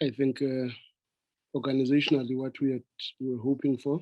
I think organizationally, what we were hoping for,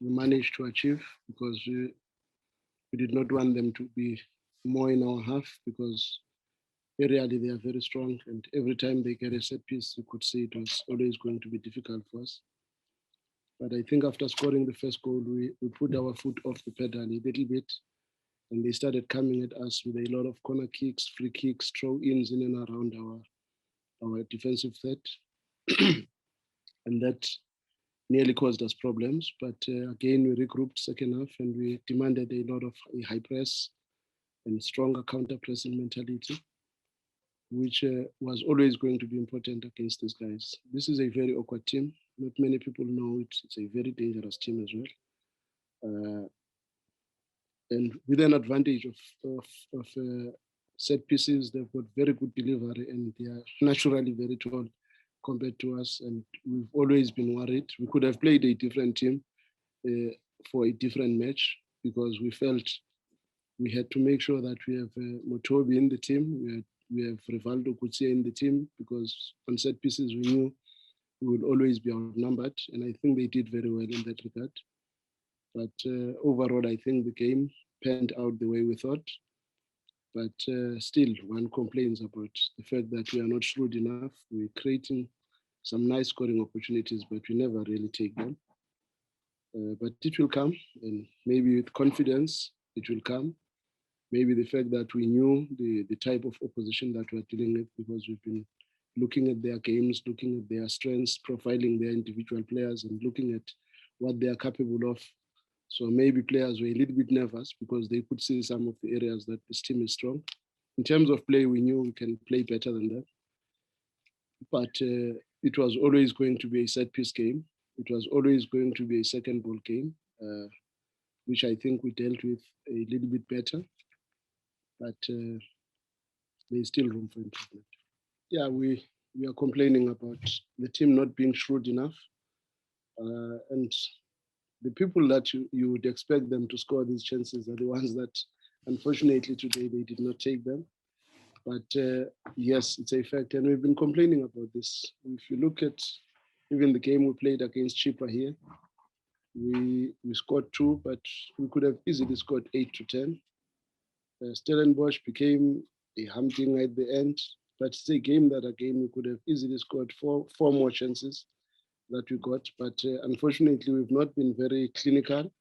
we managed to achieve, because we did not want them to be more in our half, because aerially they are very strong, and every time they get a set piece, you could see it was always going to be difficult for us. But I think after scoring the first goal, we put our foot off the pedal a little bit, and they started coming at us with a lot of corner kicks, free kicks, throw-ins in and around our defensive threat. And that nearly caused us problems. But again, we regrouped second half, and we demanded a lot of a high press and stronger counter-pressing mentality, which was always going to be important against these guys. This is a very awkward team. Not many people know it. It's a very dangerous team as well. And with an advantage of set pieces, they've got very good delivery, and they are naturally very tall compared to us. And we've always been worried. We could have played a different team for a different match, because we felt we had to make sure that we have Motobi in the team. We have Rivaldo Kutsia in the team, because on set pieces we knew we would always be outnumbered, and I think they did very well in that regard. But overall, I think the game panned out the way we thought. But still, one complains about the fact that we are not shrewd enough. We're creating some nice scoring opportunities, but we never really take them. But it will come, and maybe with confidence, it will come. Maybe the fact that we knew the type of opposition that we're dealing with, because we've been looking at their games, looking at their strengths, profiling their individual players, and looking at what they are capable of. So maybe players were a little bit nervous, because they could see some of the areas that this team is strong. In terms of play, we knew we can play better than that. But it was always going to be a set piece game. It was always going to be a second ball game, which I think we dealt with a little bit better. But there's still room for improvement. Yeah, we are complaining about the team not being shrewd enough. And the people that you would expect them to score these chances are the ones that, unfortunately, today they did not take them. But yes, it's a fact, and we've been complaining about this. If you look at even the game we played against Chippa here, we scored 2, but we could have easily scored 8 to 10. Stellenbosch became a humdinger at the end, but it's a game that again we could have easily scored four more chances that we got. But unfortunately, we've not been very clinical.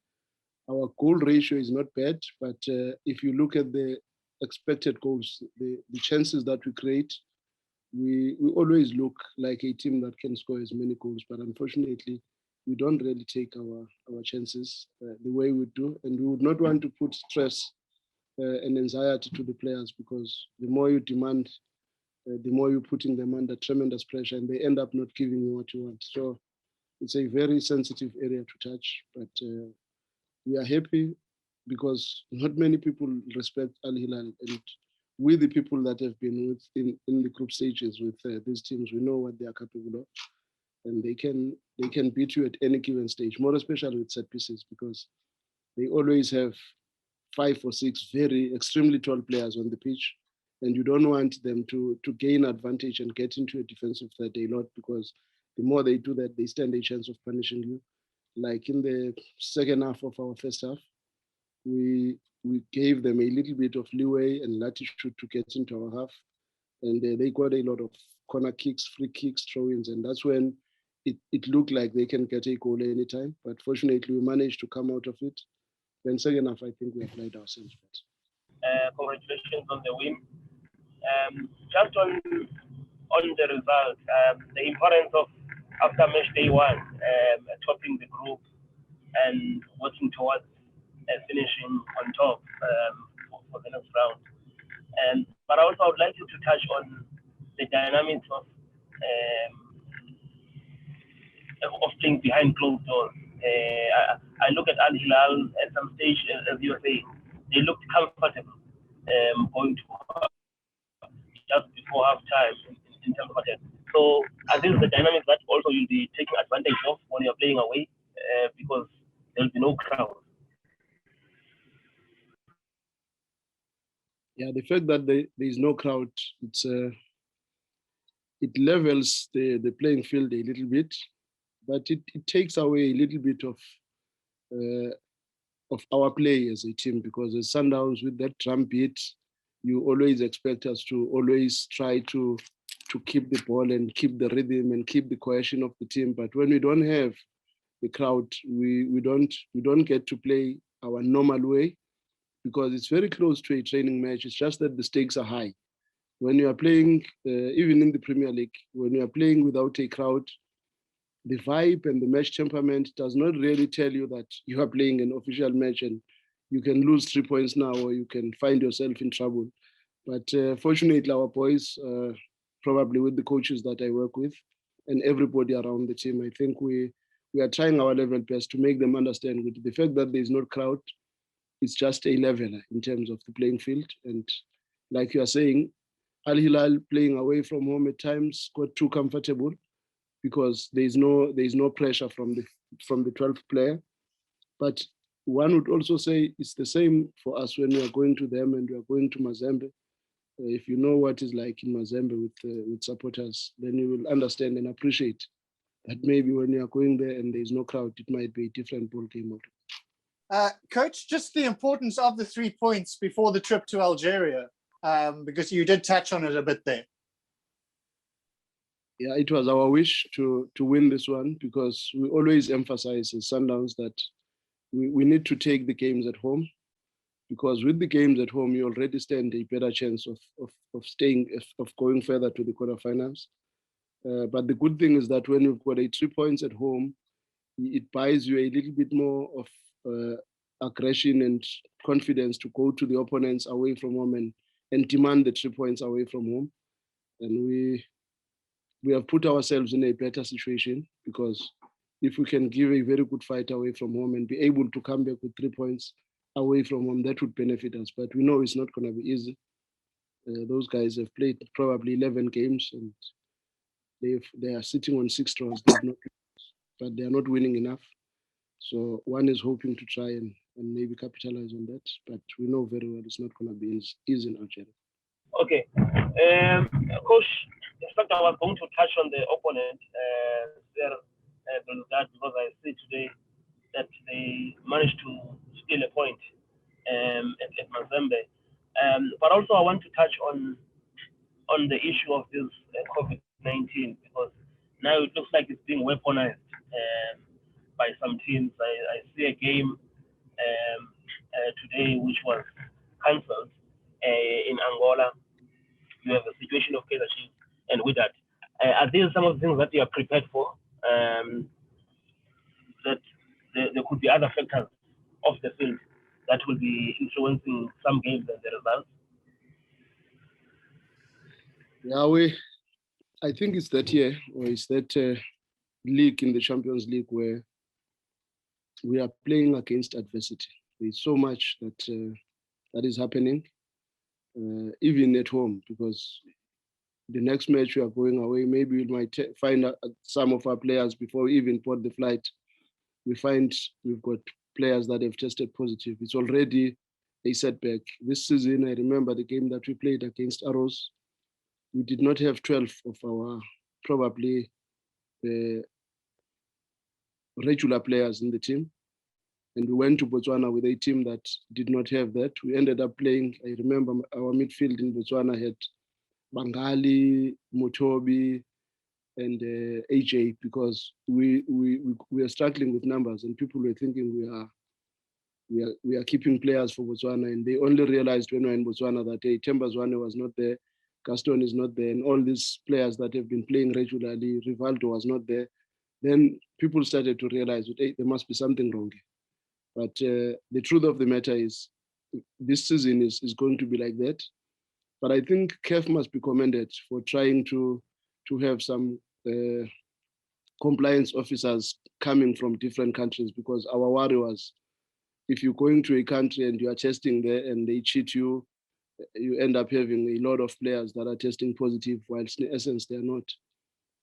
Our goal ratio is not bad, but if you look at the expected goals, the chances that we create, we always look like a team that can score as many goals. But unfortunately, we don't really take our chances the way we do, and we would not want to put stress and anxiety to the players, because the more you demand, the more you're putting them under tremendous pressure, and they end up not giving you what you want. So it's a very sensitive area to touch, but we are happy because not many people respect Al Hilal, and we, the people that have been with in the group stages with these teams, we know what they are capable of, and they can beat you at any given stage, more especially with set pieces, because they always have 5 or 6 very extremely tall players on the pitch, and you don't want them to gain advantage and get into a defensive threat a lot, because the more they do that, they stand a chance of punishing you. Like in the second half of our first half, we gave them a little bit of leeway and latitude to get into our half, and they got a lot of corner kicks, free kicks, throw-ins, and that's when it looked like they can get a goal anytime. But fortunately, we managed to come out of it. Then second half, I think we applied ourselves better. Congratulations on the win. Just on the result, the importance of after match day 1, topping the group and working towards finishing on top for the next round. But also, I would like you to touch on the dynamics of playing behind closed doors. I look at Al Hilal at some stage, as you were saying, they looked comfortable going to just before half time in terms of attack. So are these the dynamics that also you'll be taking advantage of when you're playing away, because there'll be no crowd? Yeah, the fact that there is no crowd, it levels the playing field a little bit, but it takes away a little bit of our play as a team, because as Sundowns, with that drum beat, you always expect us to always try to keep the ball and keep the rhythm and keep the cohesion of the team. But when we don't have the crowd, we don't get to play our normal way, because it's very close to a training match. It's just that the stakes are high. When you are playing, even in the Premier League, when you are playing without a crowd, the vibe and the match temperament does not really tell you that you are playing an official match and you can lose 3 points now, or you can find yourself in trouble. But fortunately, our boys, probably with the coaches that I work with and everybody around the team, I think we are trying our level best to make them understand with the fact that there is no crowd, it's just a leveler in terms of the playing field. And like you are saying, Al Hilal playing away from home at times got too comfortable, because there is no pressure from the 12th player. But one would also say it's the same for us when we are going to them and we are going to Mazembe. If you know what is like in Mazembe with supporters, then you will understand and appreciate that maybe when you are going there and there is no crowd, it might be a different ball game. Coach, just the importance of the 3 points before the trip to Algeria, because you did touch on it a bit there. Yeah, it was our wish to win this one, because we always emphasize as Sundowns that we need to take the games at home, because with the games at home, you already stand a better chance of staying, of going further to the quarterfinals. But the good thing is that when you've got 3 points at home, it buys you a little bit more of aggression and confidence to go to the opponents away from home and demand the 3 points away from home. And we have put ourselves in a better situation, because if we can give a very good fight away from home and be able to come back with 3 points away from home, that would benefit us. But we know it's not going to be easy. Those guys have played probably 11 games and they are sitting on 6 draws, but they are not winning enough. So one is hoping to try and maybe capitalize on that. But we know very well it's not going to be easy in Algeria. Okay. Coach, in fact, I was going to touch on the opponent, because I see today that they managed to steal a point at Mazembe. But also I want to touch on the issue of this COVID-19, because now it looks like it's being weaponized by some teams. I see a game today which was cancelled in Angola. You have a situation of Kaizer Chiefs, and with that, are these some of the things that you are prepared for? That there could be other factors of the field that will be influencing some games and the results? Yeah, I think it's that year, or it's that league in the Champions League where we are playing against adversity. There's so much that is happening, even at home, because the next match we are going away, maybe we might find some of our players before we even bought the flight. We find we've got players that have tested positive. It's already a setback. This season, I remember the game that we played against Arrows. We did not have 12 of our probably regular players in the team. And we went to Botswana with a team that did not have that. We ended up playing, I remember our midfield in Botswana had Bangali, Mutobi, and AJ, because we are struggling with numbers, and people were thinking we are keeping players for Botswana, and they only realized when we were in Botswana that Temba Zwane was not there, Gaston is not there, and all these players that have been playing regularly, Rivaldo was not there. Then people started to realize that there must be something wrong here. But the truth of the matter is, this season is going to be like that. But I think CAF must be commended for trying to have some compliance officers coming from different countries, because our worry was, if you're going to a country and you are testing there and they cheat you, you end up having a lot of players that are testing positive, whilst in essence they are not.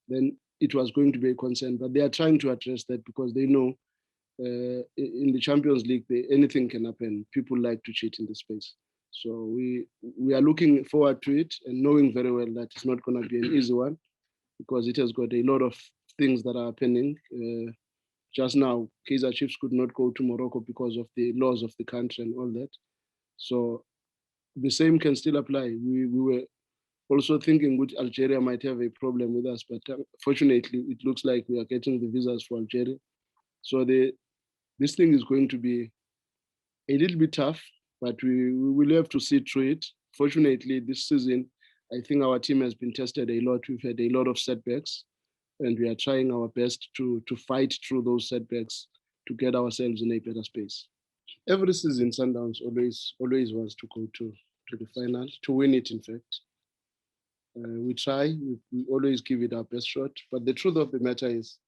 Then it was going to be a concern. But they are trying to address that, because they know in the Champions League, anything can happen. People like to cheat in the space. So we are looking forward to it and knowing very well that it's not going to be an easy one. because it has got a lot of things that are happening. Just now, Kaizer Chiefs could not go to Morocco because of the laws of the country and all that. So the same can still apply. We were also thinking which Algeria might have a problem with us, but fortunately, it looks like we are getting the visas for Algeria. So this thing is going to be a little bit tough, but we will have to see through it. Fortunately, this season, I think our team has been tested a lot. We've had a lot of setbacks, and we are trying our best to fight through those setbacks to get ourselves in a better space. Every season, Sundowns always wants to go to the final, to win it, in fact. We try, we always give it our best shot, but the truth of the matter is,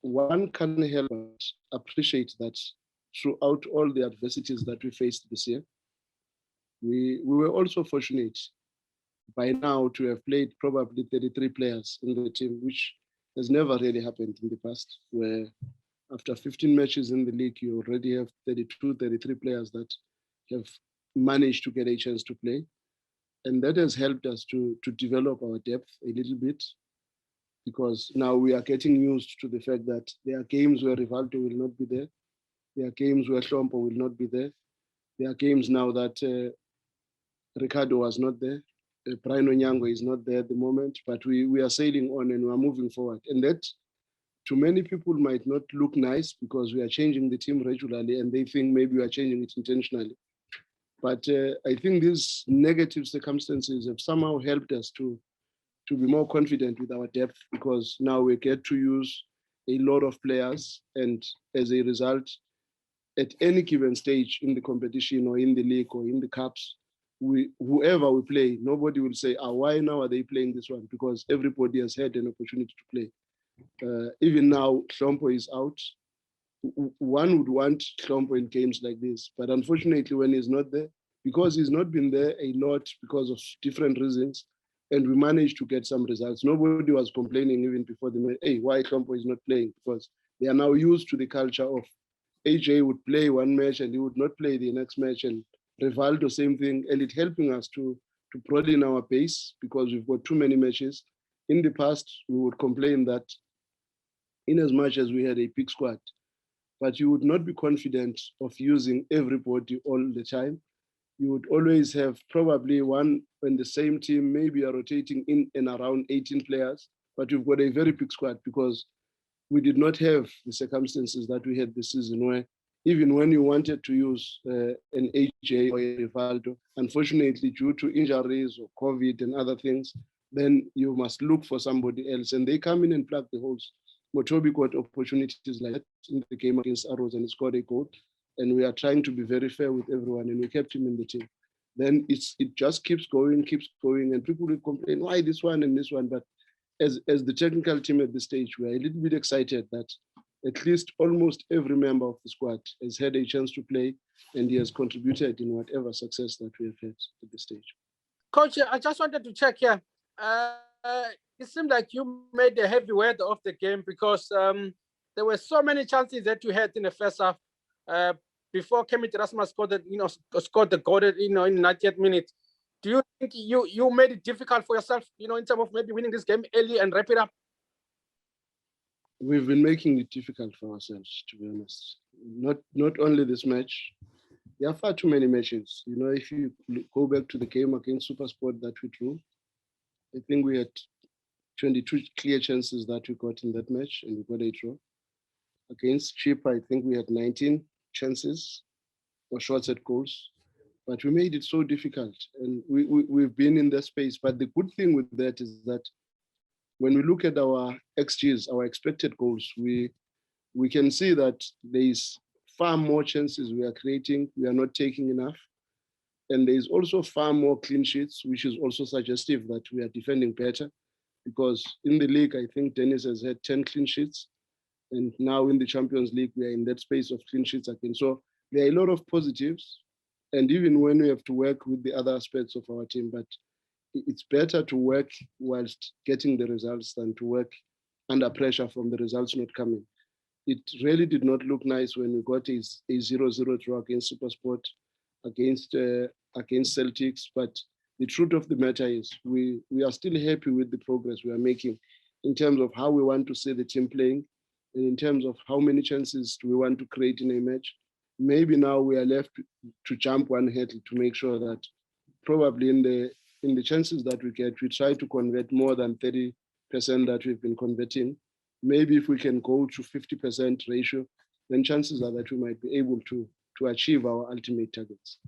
one can't help but appreciate that throughout all the adversities that we faced this year, we were also fortunate by now to have played probably 33 players in the team, which has never really happened in the past, where after 15 matches in the league, you already have 32, 33 players that have managed to get a chance to play. And that has helped us to develop our depth a little bit, because now we are getting used to the fact that there are games where Rivaldo will not be there. There are games where Hlompo will not be there. There are games now that Ricardo was not there. Brian Onyango is not there at the moment, but we are sailing on and we are moving forward. And that, to many people, might not look nice because we are changing the team regularly and they think maybe we are changing it intentionally. But I think these negative circumstances have somehow helped us to be more confident with our depth, because now we get to use a lot of players, and as a result, at any given stage in the competition or in the league or in the cups, whoever we play, nobody will say, why now are they playing this one? Because everybody has had an opportunity to play. Even now, Hlompo is out. One would want Hlompo in games like this, but unfortunately, when he's not there, because he's not been there a lot because of different reasons, and we managed to get some results. Nobody was complaining even before the match, hey, why Hlompo is not playing? Because they are now used to the culture of AJ would play one match and he would not play the next match, and Rivaldo, same thing, and it helping us to broaden our base because we've got too many matches. In the past, we would complain that in as much as we had a big squad, but you would not be confident of using everybody all the time. You would always have probably one in the same team, maybe you're rotating in and around 18 players, but you've got a very big squad because we did not have the circumstances that we had this season, where even when you wanted to use an AJ or a Rivaldo, unfortunately, due to injuries or COVID and other things, then you must look for somebody else, and they come in and plug the holes. Motobi got opportunities like that in the game against Arrows and he scored a goal. And we are trying to be very fair with everyone, and we kept him in the team. Then it just keeps going, and people will complain, why this one and this one? But as the technical team at this stage, we're a little bit excited that at least almost every member of the squad has had a chance to play, and he has contributed in whatever success that we have had at this stage. Coach, I just wanted to check here. It seemed like you made the heavy weight of the game because there were so many chances that you had in the first half. Before Kemit Rasmus scored the goal, in 90th minute. Do you think you made it difficult for yourself, in terms of maybe winning this game early and wrap it up? We've been making it difficult for ourselves, to be honest. Not only this match. There are far too many matches. If you go back to the game against SuperSport that we drew, I think we had 22 clear chances that we got in that match, and we got a draw. Against Chip, I think we had 19 chances or shots at goals, but we made it so difficult, and we've been in that space. But the good thing with that is that when we look at our XGs, our expected goals, we can see that there is far more chances we are creating, we are not taking enough, and there is also far more clean sheets, which is also suggestive that we are defending better, because in the league, I think Dennis has had 10 clean sheets, and now in the Champions League, we are in that space of clean sheets again. So there are a lot of positives. And even when we have to work with the other aspects of our team, but it's better to work whilst getting the results than to work under pressure from the results not coming. It really did not look nice when we got a 0-0 draw against SuperSport, against Celtics, but the truth of the matter is we are still happy with the progress we are making in terms of how we want to see the team playing, and in terms of how many chances do we want to create in a match. Maybe now we are left to jump one hurdle to make sure that probably in the chances that we get, we try to convert more than 30% that we've been converting. Maybe if we can go to 50% ratio, then chances are that we might be able to achieve our ultimate targets.